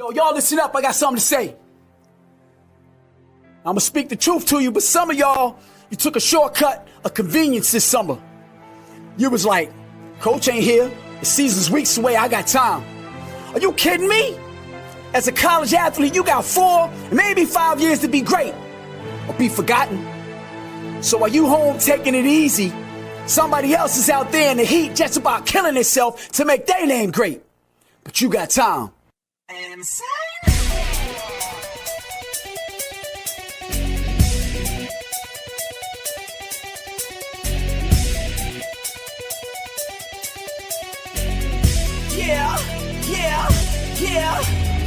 Yo, y'all listen up. I got something to say. I'm going to speak the truth to you, but some of y'all, you took a shortcut, a convenience this summer. You was like, coach ain't here. The season's weeks away. I got time. Are you kidding me? As a college athlete, you got 4, maybe 5 years to be great or be forgotten. So while you home taking it easy, somebody else is out there in the heat just about killing itself to make their name great. But you got time.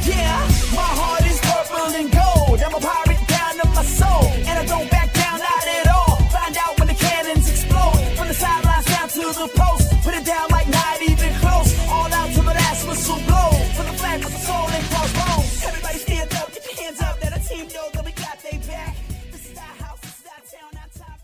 Yeah. My heart is purple and gold. I'm a pirate down to my soul, and I don't back down, not at all. Find out when the cannons explode. From the sidelines down to the post, put it down like not even close. All out till the last whistle blow. From the flag with the soul and crossbones. Everybody stand up, get your hands up. Let a team know that we got they back. This is our house, this is our town, our time.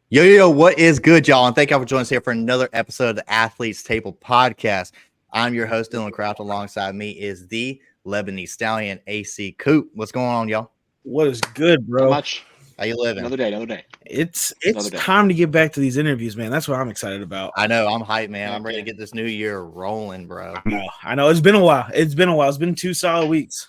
Yo, what is good, y'all? And thank y'all for joining us here for another episode of the Athletes Table Podcast. I'm your host, Dylan Kraft. Alongside me is the Lebanese Stallion, AC Coop. What's going on, y'all? What is good, bro? Not much. How you living? Another day. It's Another day. time to get back to these interviews, man. That's what I'm excited about. I know. I'm hyped, man. I'm ready to get this new year rolling, bro. I know. It's been a while. It's been 2 solid weeks.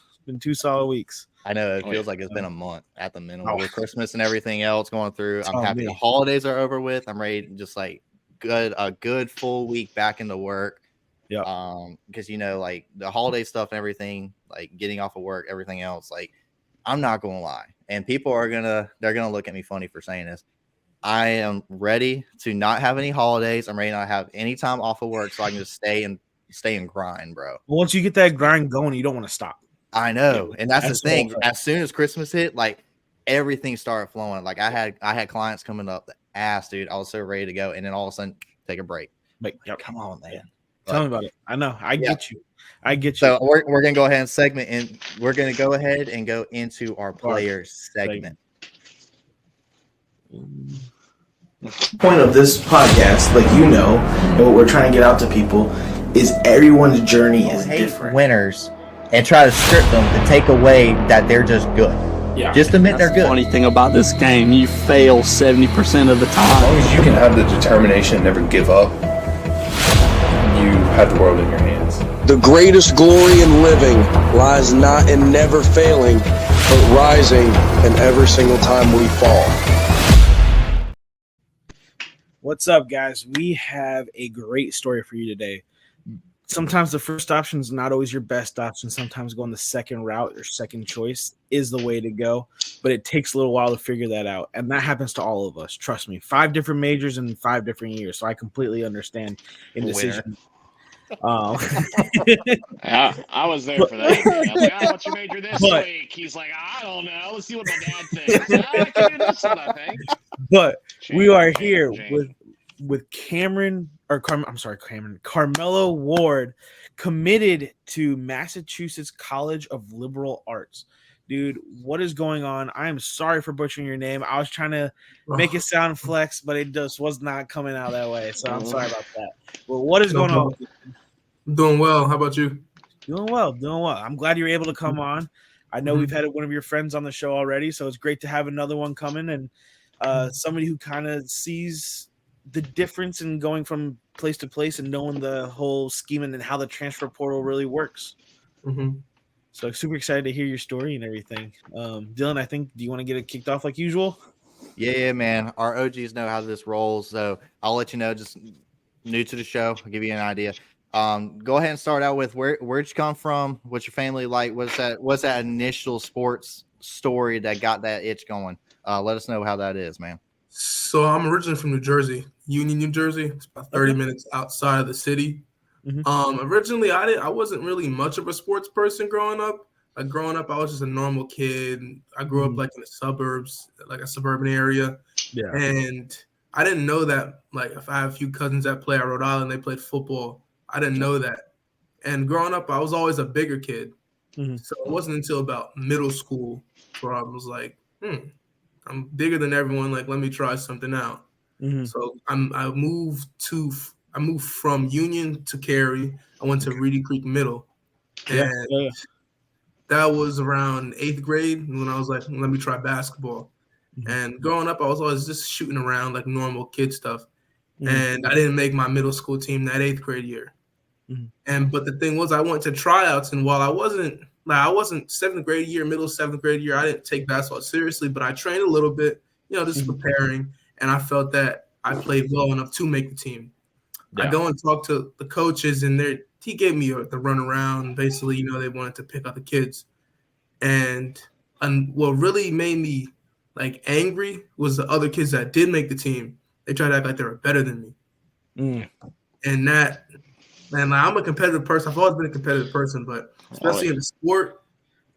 I know. It feels like it's been a month at the minimum with Christmas and everything else going through. I'm happy the holidays are over with. I'm ready to just like a good full week back into work. Yeah. Because like the holiday stuff and everything, like getting off of work, everything else, like I'm not gonna lie, and people are gonna look at me funny for saying this. I am ready to not have any holidays. I'm ready to not have any time off of work, so I can just stay and grind, bro. Once you get that grind going, you don't want to stop. I know, and that's the thing. As soon as Christmas hit, like everything started flowing. Like I had clients coming up the ass, dude. I was so ready to go, and then all of a sudden, take a break. Like, come on, man. Tell me about it. I know. I get you. So we're gonna go ahead and segment, and we're gonna go ahead and go into our player segment. The point of this podcast, like and what we're trying to get out to people, is everyone's journey is different. Winners and try to strip them to take away that they're just good. Yeah. Just admit they're good. The funny thing about this game, you fail 70% of the time. As long as you can have the determination and never give up, you have the world in your hands. The greatest glory in living lies not in never failing, but rising in every single time we fall. What's up, guys? We have a great story for you today. Sometimes the first option is not always your best option. Sometimes going the second route or second choice is the way to go, but it takes a little while to figure that out. And that happens to all of us. Trust me, 5 different majors in 5 different years. So I completely understand indecision. Yeah, I was there for that. I was like, what's your major this week? He's like, I don't know. Let's see what my dad thinks. I can do this one, I think. But we are here with Carmelo Ward, committed to Massachusetts College of Liberal Arts. Dude, what is going on? I am sorry for butchering your name. I was trying to make it sound flex, but it just was not coming out that way. So I'm sorry about that. But what is going on? I'm doing well. How about you? Doing well. I'm glad you were able to come on. I know we've had one of your friends on the show already, so it's great to have another one coming, and somebody who kind of sees the difference in going from place to place and knowing the whole scheme and how the transfer portal really works. Mm-hmm. So super excited to hear your story and everything. Dylan, do you want to get it kicked off like usual? Yeah, man. Our OGs know how this rolls, so I'll let you know. Just new to the show, I'll give you an idea. Go ahead and start out with where'd you come from? What's your family like? What's that initial sports story that got that itch going? Let us know how that is, man. So I'm originally from New Jersey, Union, New Jersey. It's about 30 minutes outside of the city. Mm-hmm. Originally, I wasn't really much of a sports person growing up. Like growing up, I was just a normal kid. I grew up like in the suburbs, like a suburban area. Yeah. And I didn't know that, like, if I have a few cousins that play at Rhode Island, they played football. I didn't know that. And growing up, I was always a bigger kid. Mm-hmm. So it wasn't until about middle school where I was like, I'm bigger than everyone. Like, let me try something out. Mm-hmm. So I moved from Union to Cary. I went to Reedy Creek Middle. And that was around 8th grade when I was like, let me try basketball. And growing up, I was always just shooting around like normal kid stuff. And I didn't make my middle school team that 8th grade year. But the thing was, I went to tryouts, and while I wasn't 7th grade year, middle 7th grade year, I didn't take basketball seriously, but I trained a little bit, just preparing, and I felt that I played well enough to make the team. I go and talk to the coaches, and he gave me the runaround. Basically, they wanted to pick out the kids, and what really made me like angry was the other kids that did make the team. They tried to act like they were better than me, and that. Man, I'm a competitive person. I've always been a competitive person, but especially in the sport,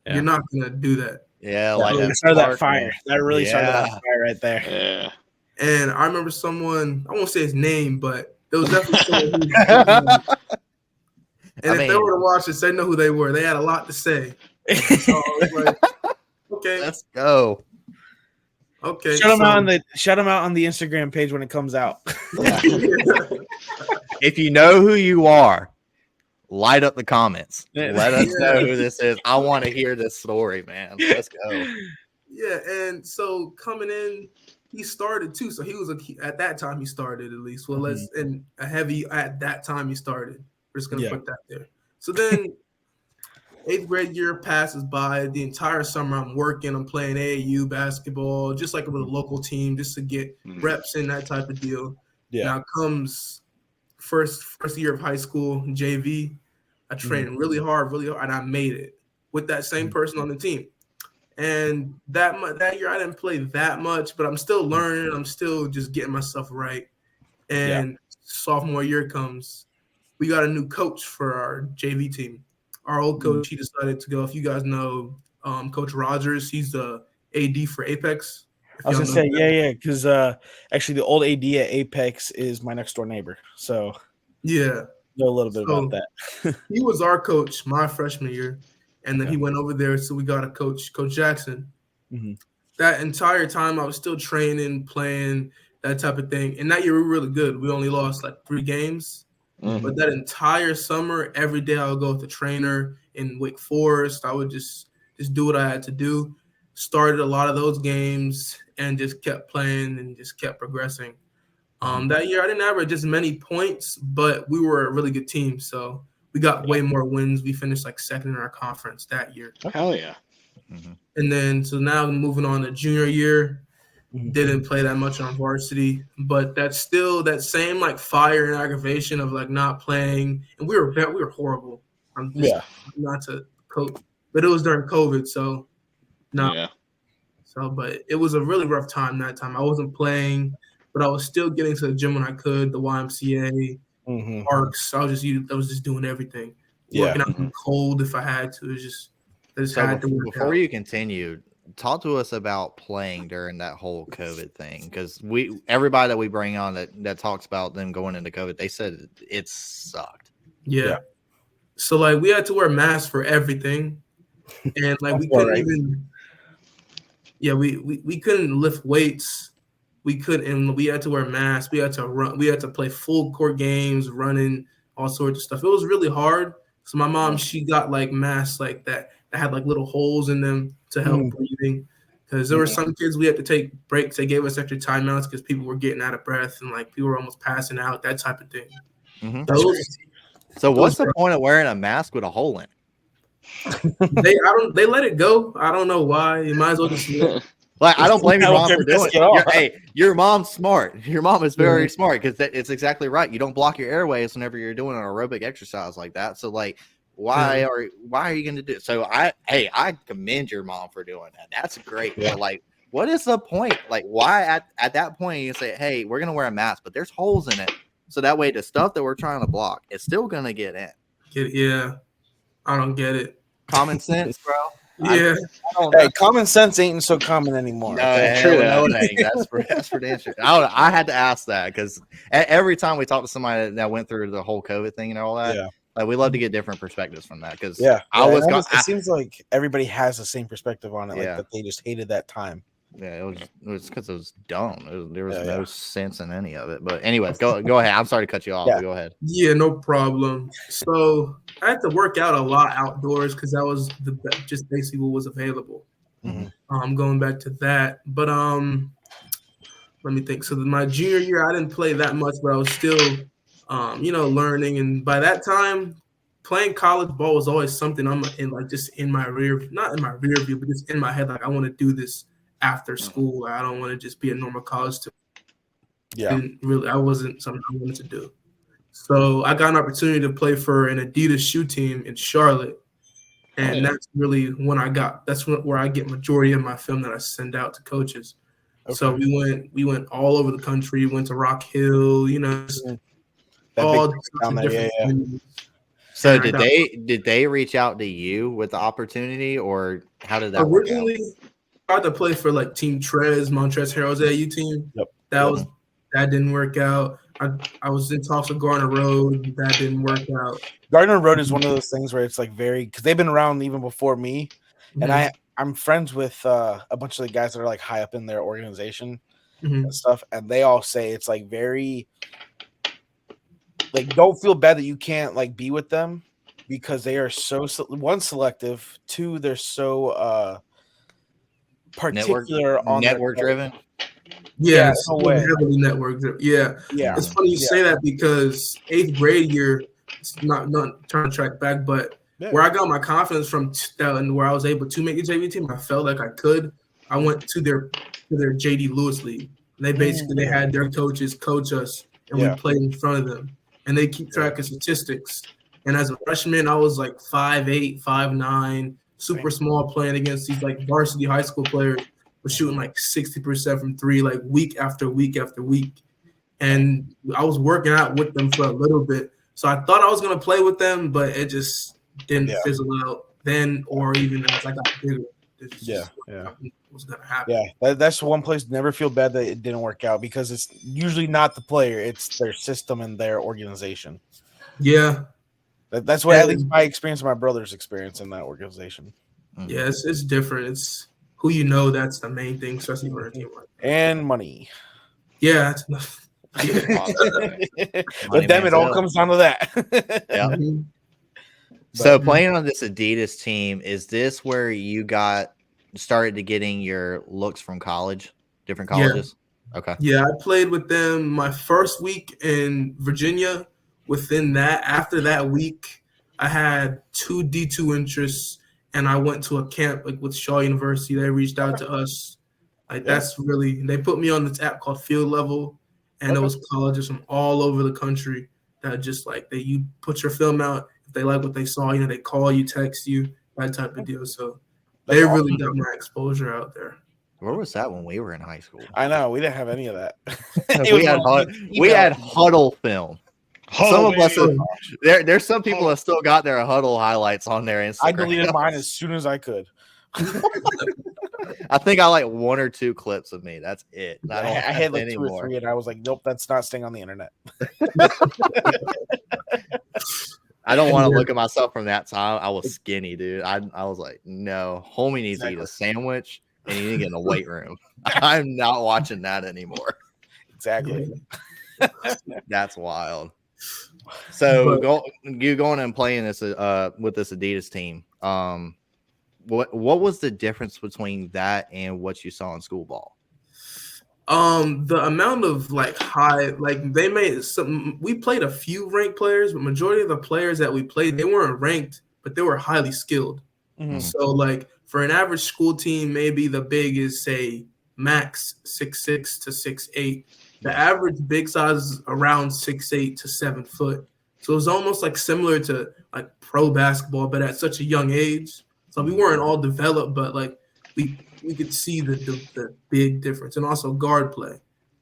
you're not gonna do that. Yeah, like that started that fire. That really started that fire right there. Yeah. And I remember someone, I won't say his name, but there was definitely someone who if they were to watch this, they know who they were. They had a lot to say. So I was like, okay. Let's go. Okay. Shut them out on the Instagram page when it comes out. If you know who you are, light up the comments. Let us know who this is. I want to hear this story, man. Let's go. Yeah, and so coming in, he started too. So he was at that time he started at least. Well, at that time he started. We're just gonna put that there. So then 8th grade year passes by. The entire summer I'm working. I'm playing AAU basketball, just like with a local team, just to get reps in, that type of deal. Yeah. Now comes first year of high school, JV. I trained really hard, and I made it with that same person on the team. And that year I didn't play that much, but I'm still learning. I'm still just getting myself right. And sophomore year comes. We got a new coach for our JV team. Our old coach, he decided to go. If you guys know Coach Rogers, he's the AD for Apex. I was going to say, because actually the old AD at Apex is my next door neighbor. So know a little bit about that. He was our coach my freshman year, and then he went over there. So we got a Coach Jackson. That entire time I was still training, playing, that type of thing. And that year we were really good. We only lost like 3 games. But that entire summer, every day I would go with the trainer in Wake Forest. I would just do what I had to do. Started a lot of those games and just kept playing and just kept progressing. That year I didn't average as many points, but we were a really good team. So we got way more wins. We finished like 2nd in our conference that year. Oh, hell yeah. And then so now moving on to junior year. Didn't play that much on varsity, but that's still that same like fire and aggravation of like not playing. And we were horrible. Not to coach, but it was during COVID, so but it was a really rough time that time. I wasn't playing, but I was still getting to the gym when I could, the YMCA, parks. I was just doing everything. Working out in the cold if I had to. Before you continue, talk to us about playing during that whole COVID thing, because everybody that we bring on that talks about them going into COVID, they said it sucked. Yeah. So like we had to wear masks for everything, and like we couldn't even. Yeah, we couldn't lift weights. We couldn't, and we had to wear masks. We had to run. We had to play full court games, running all sorts of stuff. It was really hard. So my mom, she got like masks like that had like little holes in them to help breathing, because there were some kids we had to take breaks. They gave us extra timeouts because people were getting out of breath and like people were almost passing out, that type of thing. So what's the point of wearing a mask with a hole in it? They let it go. I don't know why. You might as well just like, I don't blame your mom for doing it. Your mom's smart. Your mom is very smart, because it's exactly right. You don't block your airways whenever you're doing an aerobic exercise like that. So like, why are you going to do it? So I commend your mom for doing that. That's great. But like, what is the point? Like, why at that point you say, hey, we're going to wear a mask, but there's holes in it, so that way the stuff that we're trying to block, it's still going to get in. I don't get it. Common sense, bro. Common sense ain't so common anymore. No, that's for damn sure. I had to ask that, because every time we talk to somebody that went through the whole COVID thing and all that, like, we love to get different perspectives from that. Because it seems like everybody has the same perspective on it, like that they just hated that time. Yeah, it was because it was dumb. There was no sense in any of it. But anyways, go ahead. I'm sorry to cut you off. But go ahead. Yeah, no problem. So I had to work out a lot outdoors because that was just basically what was available. Going back to that, but let me think. So my junior year, I didn't play that much, but I was still, learning. And by that time, playing college ball was always something I'm in, like just in my not in my rear view, but just in my head. Like I want to do this after school. I don't want to just be a normal college student. Yeah, I wasn't something I wanted to do. So I got an opportunity to play for an Adidas shoe team in Charlotte. And that's really when where I get majority of my film that I send out to coaches. Okay. So we went all over the country, went to Rock Hill, all different things. So did they reach out to you with the opportunity, or how did that originally work out? I tried to play for like Team Trez, Montrezl Harrell's AU team. That didn't work out. I was in talks with Gardner Road. That didn't work out. Gardner Road is one of those things where it's like because they've been around even before me, and I'm friends with a bunch of the guys that are like high up in their organization and stuff, and they all say it's like very like don't feel bad that you can't like be with them because they are so one selective, two they're so particular on network driven. Yeah, so heavily network driven. Yeah. It's funny you say that because 8th grade year, it's not trying to track back, but where I got my confidence from and where I was able to make a JV team, I felt like I could. I went to their JD Lewis League. And they had their coaches coach us, and we played in front of them. And they keep track of statistics. And as a freshman, I was like 5'8", 5'9", super small, playing against these like varsity high school players. Was shooting like 60% from three, like week after week after week. And I was working out with them for a little bit. So I thought I was going to play with them, but it just didn't fizzle out then or even as I got bigger. Was going to happen. Yeah, that's one place. Never feel bad that it didn't work out because it's usually not the player. It's their system and their organization. Yeah. That's what at least my experience and my brother's experience in that organization. Yeah, it's different. It's who you know, that's the main thing, especially for a team like that. And money. Yeah, that's enough. But damn, it all comes down to that. Yeah. So playing on this Adidas team, is this where you started to getting your looks from college, different colleges? Yeah. Okay. Yeah, I played with them my first week in Virginia. Within that, after that week, I had 2 D2 interests. And I went to a camp like with Shaw University. They reached out to us. Like they put me on this app called Field Level, and it was colleges from all over the country that just like you put your film out. If they like what they saw, they call you, text you, that type of deal. So they really got my exposure out there. Where was that when we were in high school? I know we didn't have any of that. we had huddle film. Some of us, there's some people that still got their huddle highlights on their Instagram. I deleted mine as soon as I could. I think I like 1 or 2 clips of me. That's it. I had like 2 or 3, and I was like, nope, that's not staying on the internet. I don't want to look at myself from that time. I was skinny, dude. I was like, no, homie needs to eat a sandwich and you need to get in the weight room. I'm not watching that anymore. Exactly. That's wild. So going and playing this with this Adidas team. What was the difference between that and what you saw in school ball? The amount of they made some. We played a few ranked players, but majority of the players that we played, they weren't ranked, but they were highly skilled. Mm-hmm. So like for an average school team, maybe the big is say max 6'6" to 6'8". The average big size is around 6'8" to 7 foot. So it was almost like similar to like pro basketball, but at such a young age. So we weren't all developed, but like we could see the big difference. And also guard play.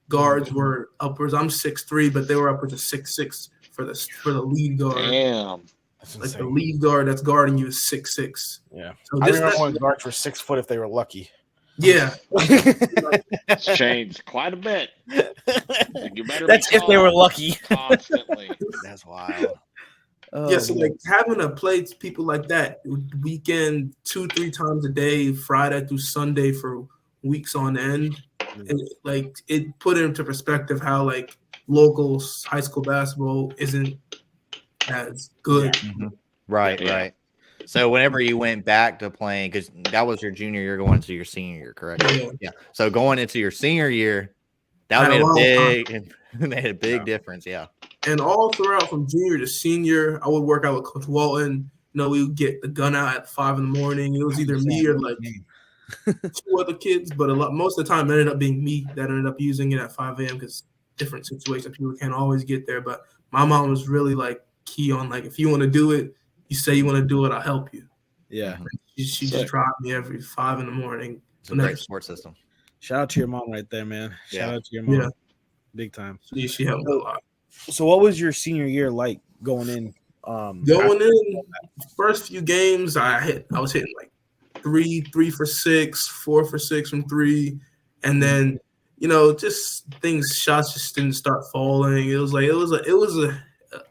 Guards were upwards. I'm 6'3", but they were upwards of 6'6" for the lead guard. Damn. Like the lead guard that's guarding you is 6'6". Yeah. So I remember when guards were 6 foot if they were lucky. Yeah. It's changed quite a bit. You better that's if they were lucky. Constantly. That's wild. Yeah, so like having to play people like that weekend 2-3 times a day, Friday through Sunday for weeks on end. And, like, it put into perspective how, like, local high school basketball isn't as good. Right. So whenever you went back to playing, because that was your junior year going into your senior year, correct? Yeah. So going into your senior year, that made a big difference. Yeah. And all throughout from junior to senior, I would work out with Coach Walton. You know, we would get the gun out at 5 in the morning. It was either me or like 2 other kids, but most of the time it ended up being me that ended up using it at 5 a.m. because different situations, people can't always get there. But my mom was really like key on, like, if you want to do it, you say you want to do it, I'll help you. Yeah. She just dropped me every 5 in the morning. It's a great support system. Shout out to your mom right there, man. Shout out to your mom. Yeah. Big time. She helped me a lot. So what was your senior year like going in? First few games, I was hitting like 3 for 6, 4 for 6 from 3, and then just shots just didn't start falling. It was a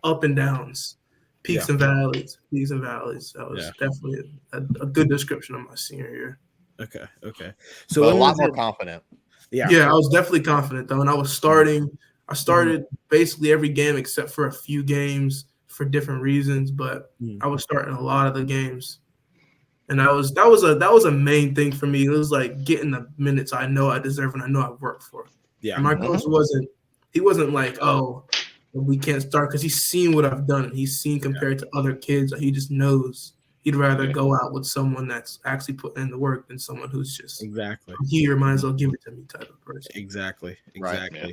up and downs, peaks and valleys. That was definitely a good description of my senior year. Okay. So a lot more confident. Yeah, I was definitely confident though, and I was starting. I started basically every game except for a few games for different reasons, but I was starting a lot of the games, and that was a main thing for me. It was like getting the minutes I know I deserve and I know I worked for. Yeah, and my coach wasn't like, oh, we can't start, because he's seen what I've done. He's seen compared to other kids. He just knows he'd rather go out with someone that's actually putting in the work than someone who's just here, might as well give it to me type of person. Exactly. Right, yeah.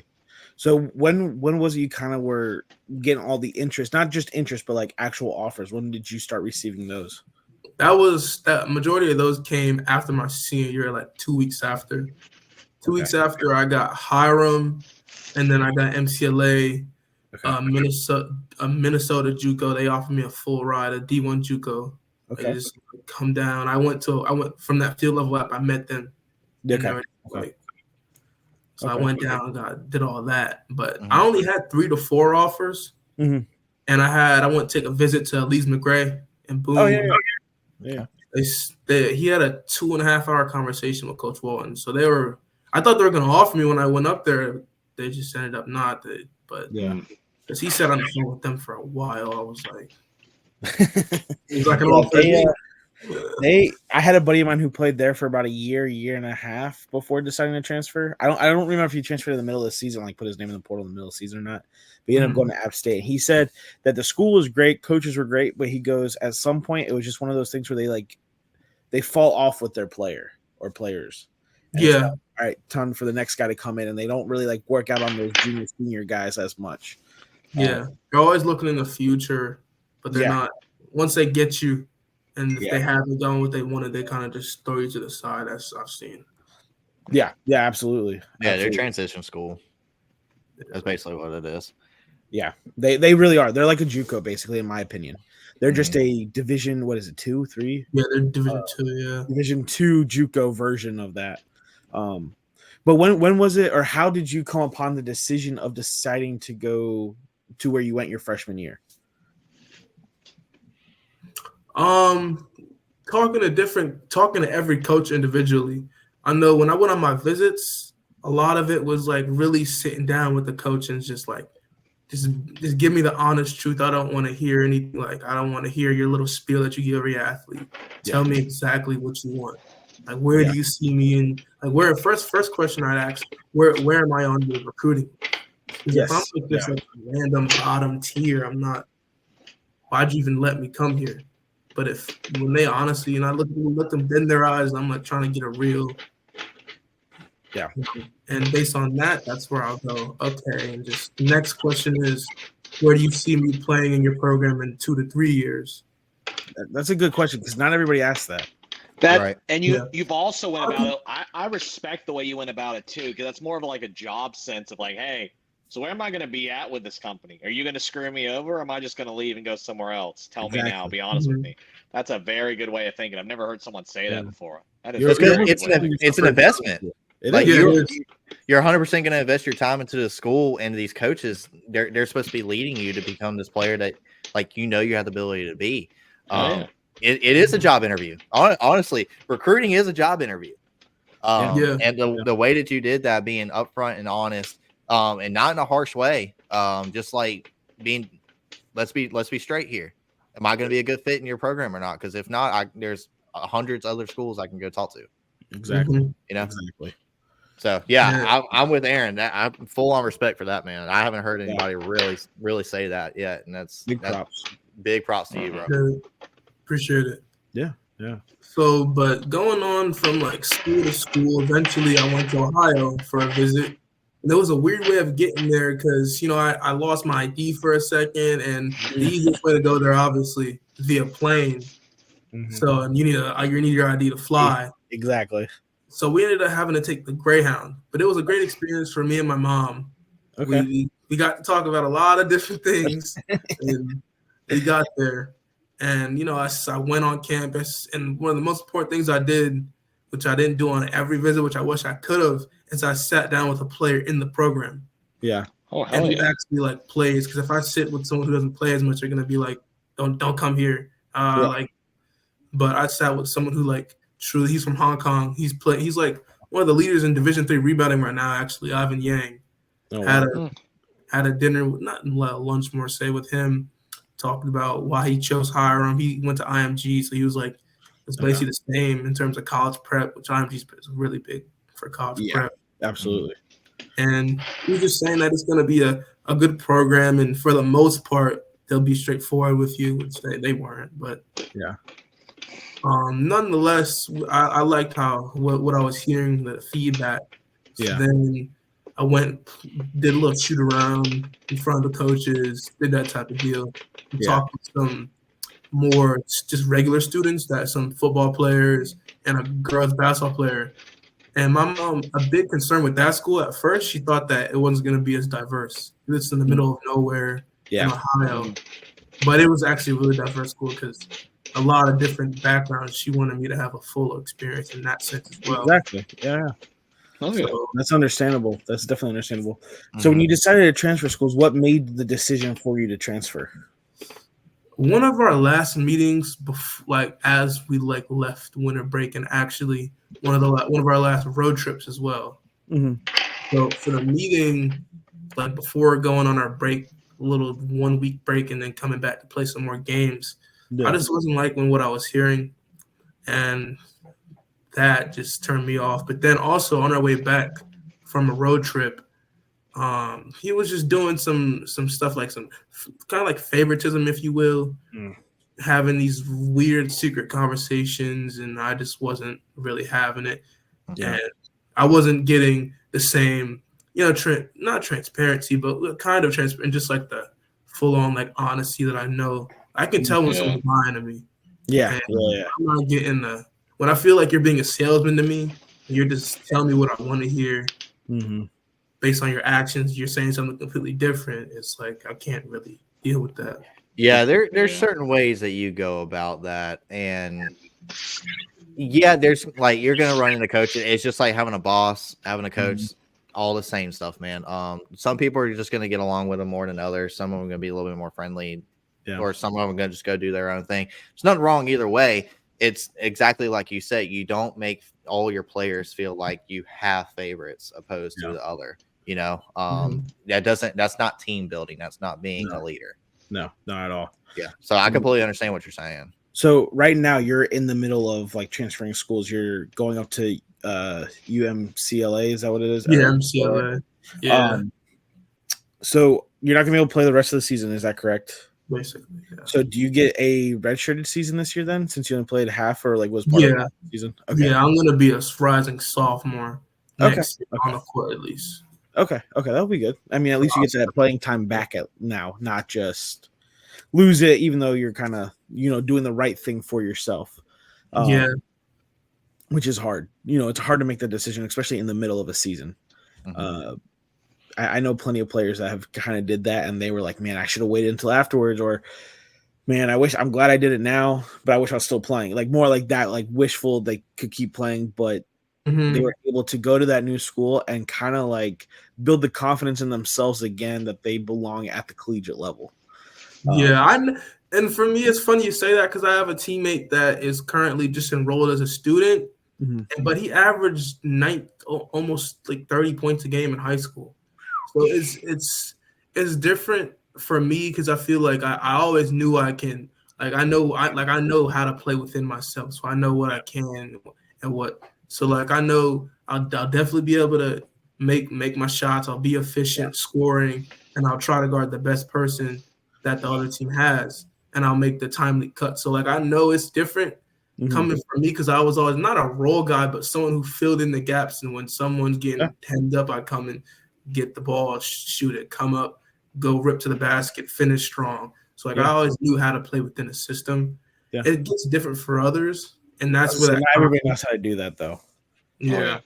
So when was it you kind of were getting all the interest, not just interest, but like actual offers? When did you start receiving those? That majority of those came after my senior year, like 2 weeks after. 2 weeks after, I got Hiram, and then I got MCLA, Minnesota JUCO. They offered me a full ride, a D1 JUCO. They just come down. I went from that field level up. I met them. So I went down and did all that, but I only had 3 to 4 offers, and I went to take a visit to Elise McRae and boom. He had a 2.5 hour conversation with Coach Walton. So I thought they were going to offer me when I went up there. They just ended up not. But because he sat on the phone with them for a while, I was like, it was like an offer. I had a buddy of mine who played there for about a year and a half before deciding to transfer. I don't remember if he transferred in the middle of the season, like put his name in the portal in the middle of the season or not. But he ended up going to App State. He said that the school was great, coaches were great, but he goes, at some point it was just one of those things where they fall off with their player or players. And all right, time for the next guy to come in, and they don't really like work out on those junior senior guys as much. They're always looking in the future, but they're not. Once they get you, and if they haven't done what they wanted, they kind of just throw you to the side, as I've seen. Yeah, absolutely. Yeah, they're transition school. That's basically what it is. Yeah, they really are. They're like a JUCO, basically, in my opinion. They're just a division, what is it, 2, 3? Yeah, they're division 2, Division 2 JUCO version of that. But when was it, or how did you come upon the decision of deciding to go to where you went your freshman year? Talking to every coach individually. I know when I went on my visits, a lot of it was like really sitting down with the coach and just like, just give me the honest truth. I don't want to hear anything. Like, I don't want to hear your little spiel that you give every athlete. Tell me exactly what you want. Like, where do you see me in? Like, where first question I'd ask, where am I on the recruiting? If I'm like this like random bottom tier, I'm not. Why'd you even let me come here? But when they honestly, and I let them bend their eyes, and I'm like trying to get a real. Yeah. And based on that, that's where I'll go, okay. And just the next question is, where do you see me playing in your program in 2 to 3 years? That's a good question, because not everybody asks that. And you've also went about it. I respect the way you went about it too, because that's more of like a job sense of like, hey, so where am I going to be at with this company? Are you going to screw me over, or am I just going to leave and go somewhere else? Tell me now. Be honest with me. That's a very good way of thinking. I've never heard someone say that before. That is it's an investment. Like you're 100% going to invest your time into the school and these coaches. They're supposed to be leading you to become this player that, like, you have the ability to be. It is a job interview. Honestly, recruiting is a job interview. And the way that you did that, being upfront and honest, and not in a harsh way, just like being, let's be straight here. Am I going to be a good fit in your program or not? Because if not, there's hundreds of other schools I can go talk to. Exactly. You know. Exactly. So I'm with Aaron. I'm full on respect for that, man. I haven't heard anybody really say that yet, and that's props. Big props to you, bro. Good. Appreciate it. Yeah. So, but going on from like school to school, eventually I went to Ohio for a visit. And there was a weird way of getting there because, I lost my ID for a second, and the easiest way to go there, obviously, via plane. Mm-hmm. So, and you need your ID to fly. Exactly. So we ended up having to take the Greyhound, but it was a great experience for me and my mom. Okay. We got to talk about a lot of different things, and we got there. And, I went on campus, and one of the most important things I did, which I didn't do on every visit, which I wish I could have, is I sat down with a player in the program. Yeah. Oh, and who actually plays. Because if I sit with someone who doesn't play as much, they're going to be like, don't come here. But I sat with someone who truly, he's from Hong Kong. He's like one of the leaders in Division III rebounding right now, actually, Ivan Yang. Had a dinner, not lunch more, say, with him, talking about why he chose Hiram. He went to IMG, so he was like, it's basically the same in terms of college prep, which IMG is really big for college prep. Absolutely. And he was just saying that it's going to be a good program, and for the most part, they'll be straightforward with you, which they weren't. But nonetheless, I liked what I was hearing, the feedback. So then I did a little shoot around in front of the coaches, did that type of deal. Talked with some more just regular students, some football players and a girls basketball player. And my mom, a big concern with that school at first, she thought that it wasn't going to be as diverse. It's in the middle of nowhere in Ohio. But it was actually a really diverse school because a lot of different backgrounds. She wanted me to have a full experience in that sense as well. Exactly. Yeah. So, that's understandable. That's definitely understandable. So when you decided to transfer schools, what made the decision for you to transfer? One of our last meetings, as we left winter break, and actually one of our last road trips as well. Mm-hmm. So for the meeting, before going on our break, a little 1 week break, and then coming back to play some more games, I just wasn't liking what I was hearing, and that just turned me off. But then also on our way back from a road trip, he was just doing some stuff, some kind of like favoritism, if you will, having these weird secret conversations, and I just wasn't really having it. And I wasn't getting the same, not transparency, but kind of transparent, just the full-on honesty that I know. I can tell when someone's lying to me. Yeah. I'm not getting when I feel like you're being a salesman to me, you're just telling me what I want to hear. Mm-hmm. Based on your actions, you're saying something completely different. It's I can't really deal with that. Yeah, there's certain ways that you go about that, and there's you're gonna run into coaches. It's just like having a boss, having a coach, all the same stuff, man. Some people are just gonna get along with them more than others. Some of them are gonna be a little bit more friendly, or some of them are gonna just go do their own thing. There's nothing wrong either way. It's exactly like you said. You don't make all your players feel like you have favorites opposed to the other. That's not team building. That's not being a leader. No, not at all. Yeah. So I completely understand what you're saying. So right now you're in the middle of transferring schools. You're going up to UMCLA. Is that what it is? Yeah, MCLA. Yeah. So you're not gonna be able to play the rest of the season. Is that correct? Basically. Yeah. So do you get a redshirted season this year then, since you only played half or was part of the season? Okay. Yeah, I'm gonna be a rising sophomore next on the court at least. Okay, that'll be good. I mean, at least you get that playing time back now, not just lose it, even though you're kind of, doing the right thing for yourself. Which is hard. It's hard to make the decision, especially in the middle of a season. Mm-hmm. I know plenty of players that have kind of did that, and they were like, man, I should have waited until afterwards, or man, I'm glad I did it now, but I wish I was still playing. More like that, wishful they could keep playing, but they were able to go to that new school and kind of build the confidence in themselves again that they belong at the collegiate level. And for me, it's funny you say that because I have a teammate that is currently just enrolled as a student, but he averaged almost like 30 points a game in high school. So it's different for me because I feel like I always knew I can. Like I know how to play within myself, so I know what I can and what. So like I know I'll definitely be able to make my shots. I'll be efficient scoring, and I'll try to guard the best person that the other team has, and I'll make the timely cut. So like I know it's different coming from me because I was always not a role guy, but someone who filled in the gaps. And when someone's getting hemmed up, I come and get the ball, shoot it, come up, go rip to the basket, finish strong. So like I always knew how to play within a system. Yeah. It gets different for others, and that's where not everybody knows how to do that though. Yeah.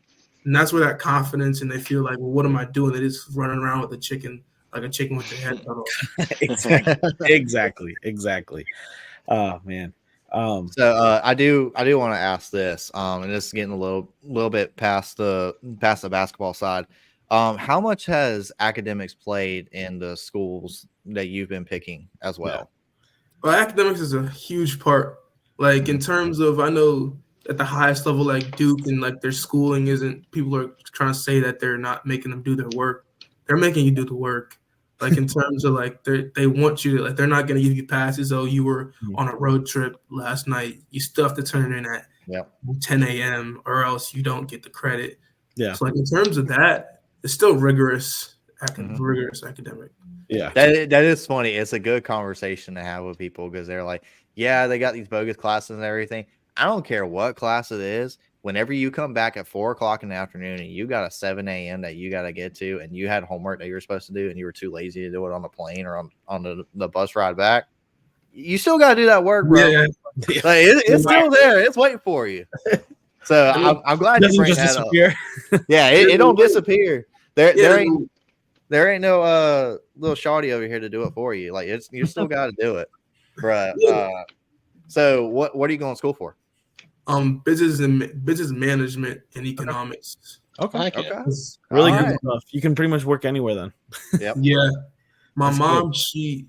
And that's where that confidence and they feel like, well, what am I doing? They're just running around with a chicken with their head cut off. Exactly. Oh man. So I do want to ask this, and this is getting a little bit past the basketball side. How much has academics played in the schools that you've been picking as well? Well, academics is a huge part. Like in terms of, I know at the highest level, like Duke and like their schooling isn't. People are trying to say that they're not making them do their work. They're making you do the work. Like in terms of like they want you to, like they're not going to give you passes. Oh, you were on a road trip last night. You still have to turn it in at 10 a.m. or else you don't get the credit. Yeah. So like in terms of that, it's still rigorous academic. Yeah, that is funny. It's a good conversation to have with people because they're like, yeah, they got these bogus classes and everything. I don't care what class it is. Whenever you come back at 4:00 in the afternoon and you got a 7 a.m. that you got to get to, and you had homework that you were supposed to do, and you were too lazy to do it on the plane or on the bus ride back, you still got to do that work, bro. Yeah. Like, it's still there. It's waiting for you. So I'm glad you bring that up. Yeah, it don't disappear. There ain't no little shawty over here to do it for you. Like you still got to do it, bro. So what are you going to school for? Business management and economics. Okay. Really good stuff. You can pretty much work anywhere then. Yep. Yeah. My mom, she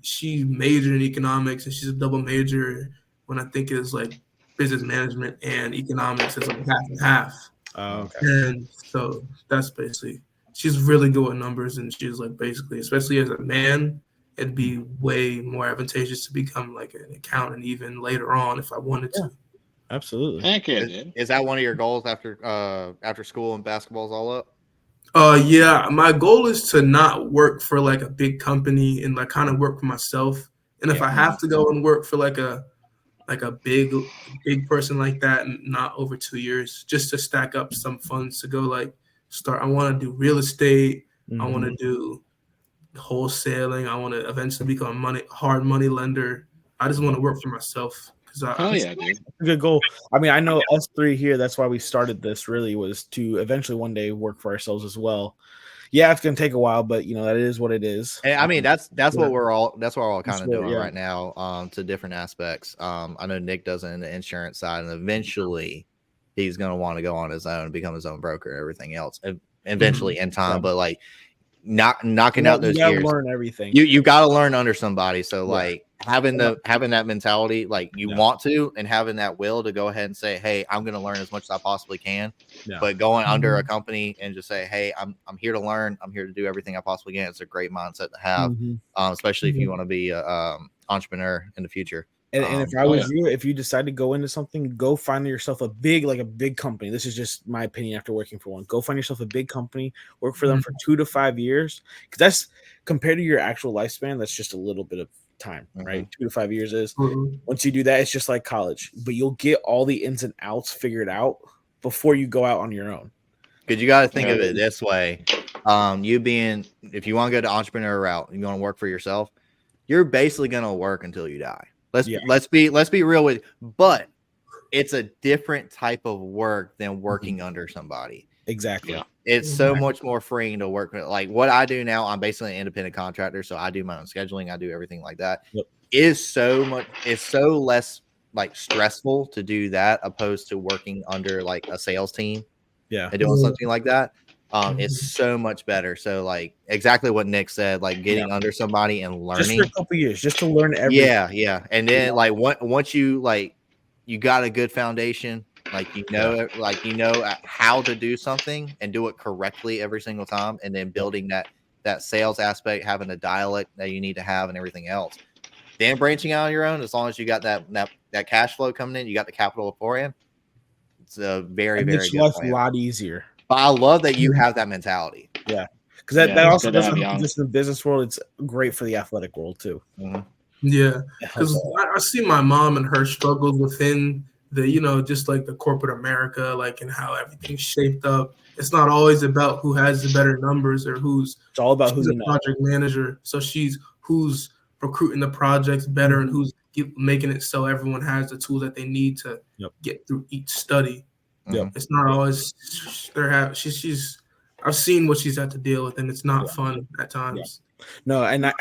majored in economics and she's a double major when I think it's like business management and economics is like half and half. Oh, okay. And so that's basically, she's really good with numbers, and she's like basically, especially as a man, it'd be way more advantageous to become like an accountant even later on if I wanted to. Absolutely. Thank you, dude. Is that one of your goals after school and basketball's all up? Yeah, my goal is to not work for like a big company and like kind of work for myself. And if I have to go and work for like a big person like that, not over 2 years, just to stack up some funds to go like start. I want to do real estate. I want to do wholesaling. I want to eventually become a hard money lender. I just want to work for myself. Dude. A good goal. I mean, I know us three here, that's why we started this, really was to eventually one day work for ourselves as well. Yeah, it's gonna take a while, but that is what it is. And I mean, that's what we're all kind of doing right now, to different aspects. I know Nick does it in the insurance side, and eventually he's gonna want to go on his own and become his own broker and everything else eventually in time. But like knocking out those years, learn everything. You got to learn under somebody. So like having that mentality, like you want to, and having that will to go ahead and say, hey, I'm going to learn as much as I possibly can. But going under a company and just say, hey, I'm here to learn. I'm here to do everything I possibly can. It's a great mindset to have, especially if you want to be a entrepreneur in the future. And if I was you, if you decide to go into something, go find yourself a big company. This is just my opinion after working for one. Go find yourself a big company, work for them for 2 to 5 years. Because that's compared to your actual lifespan, that's just a little bit of time, right? 2 to 5 years is. Once you do that, it's just like college. But you'll get all the ins and outs figured out before you go out on your own. Because you got to think of it this way. If you want to go the entrepreneur route, you want to work for yourself, you're basically going to work until you die. Let's be real with you. But it's a different type of work than working under somebody. Exactly. Yeah. It's so much more freeing to work with. Like what I do now, I'm basically an independent contractor, so I do my own scheduling, I do everything like that. It's so less like stressful to do that opposed to working under like a sales team. Yeah. And doing something like that. It's so much better. So like exactly what Nick said, like getting under somebody and learning just for a couple years, just to learn everything. Yeah. And then like once you got a good foundation, Like you know how to do something and do it correctly every single time, and then building that sales aspect, having a dialect that you need to have, and everything else. Then branching out on your own, as long as you got that cash flow coming in, you got the capital beforehand. It's a very, very good life plan. a lot easier. But I love that you have that mentality. Yeah, because that also doesn't just in the business world. It's great for the athletic world too. Mm-hmm. Yeah, because I see my mom and her struggles within the, just like the corporate America, like, and how everything's shaped up. It's not always about who has the better numbers or who's. It's all about who's a project manager. So who's recruiting the projects better and who's making it so everyone has the tools that they need to get through each study. Yep. It's not always she's I've seen what she's had to deal with, and it's not fun at times. No, and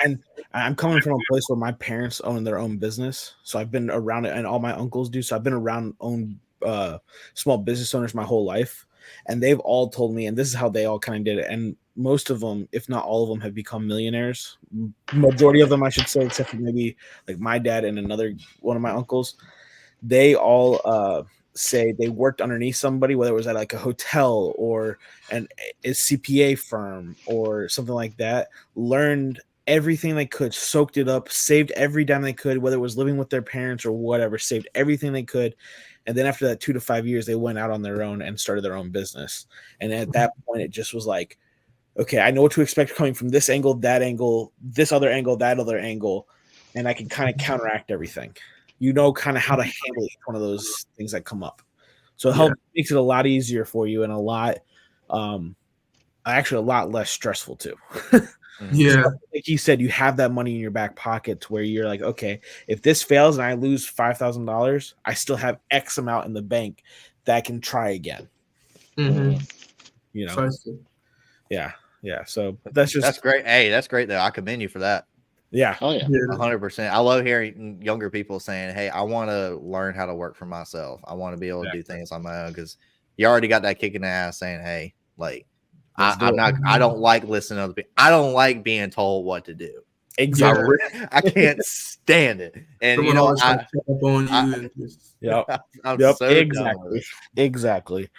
I'm coming from a place where my parents own their own business, so I've been around it, and all my uncles do. So I've been around small business owners my whole life, and they've all told me, and this is how they all kind of did it. And most of them, if not all of them, have become millionaires. Majority of them, I should say, except for maybe like my dad and another one of my uncles. They all say they worked underneath somebody, whether it was at like a hotel or a CPA firm or something like that, learned everything they could, soaked it up, saved every dime they could, whether it was living with their parents or whatever, saved everything they could. And then after that 2 to 5 years, they went out on their own and started their own business. And at that point, it just was like, okay, I know what to expect coming from this angle, that angle, this other angle, that other angle, and I can kind of counteract everything. You know, kind of how to handle each one of those things that come up. So it makes it a lot easier for you and a lot, actually a lot less stressful too. Yeah. So, like you said, you have that money in your back pocket where you're like, okay, if this fails and I lose $5,000, I still have X amount in the bank that I can try again. Mm-hmm. You know? Precisely. Yeah. So that's great. Hey, that's great though. I commend you for that. Yeah. Oh yeah. 100%. I love hearing younger people saying, "Hey, I want to learn how to work for myself. I want to be able to do things on my own." Because you already got that kick in the ass saying, "Hey, like I don't like listening to other people. I don't like being told what to do. Exactly. I can't stand it." And Someone always check up on you. Exactly.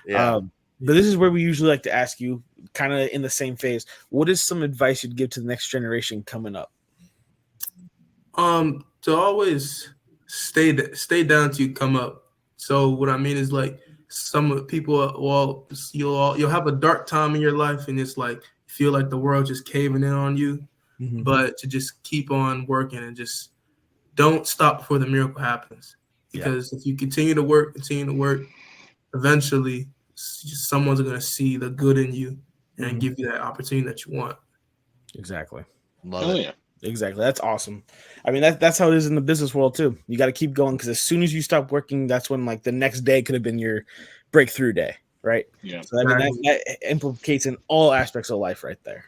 Yeah. But this is where we usually like to ask you, kind of in the same phase, what is some advice you'd give to the next generation coming up? To always stay down till you come up. So what I mean is, like, some people, you'll have a dark time in your life, and it's like you feel like the world just caving in on you. Mm-hmm. But to just keep on working and just don't stop before the miracle happens. Because if you continue to work, eventually someone's going to see the good in you and give you that opportunity that you want. Exactly. Love it. Yeah. Exactly. That's awesome. I mean, that's how it is in the business world too. You got to keep going, because as soon as you stop working, that's when like the next day could have been your breakthrough day, right? Yeah. So I mean, that implicates in all aspects of life right there.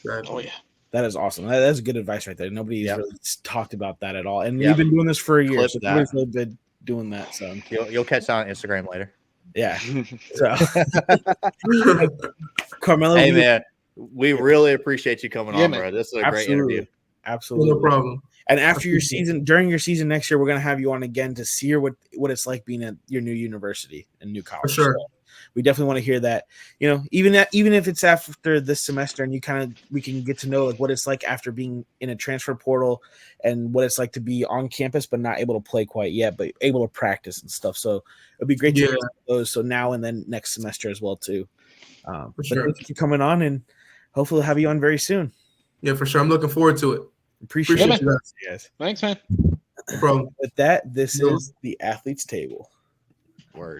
Right. Oh yeah. That is awesome. That's good advice right there. Nobody's really talked about that at all, and we've been doing this for a year. So nobody's really been doing that. So you'll catch that on Instagram later. Yeah. So Carmelo, hey man, we really appreciate you coming on, bro. This is a great interview. Absolutely. No problem. And after your season, during your season next year, we're gonna have you on again to see what it's like being at your new university and new college. For sure. So we definitely want to hear that. You know, even if it's after this semester, and we can get to know like what it's like after being in a transfer portal and what it's like to be on campus but not able to play quite yet, but able to practice and stuff. So it'd be great to hear those. So now and then next semester as well too. For but sure. thank you for coming on, and hopefully we'll have you on very soon. Yeah, for sure. I'm looking forward to it. Appreciate you guys. Thanks, man. No problem. With that, this is the Athletes Table. Word.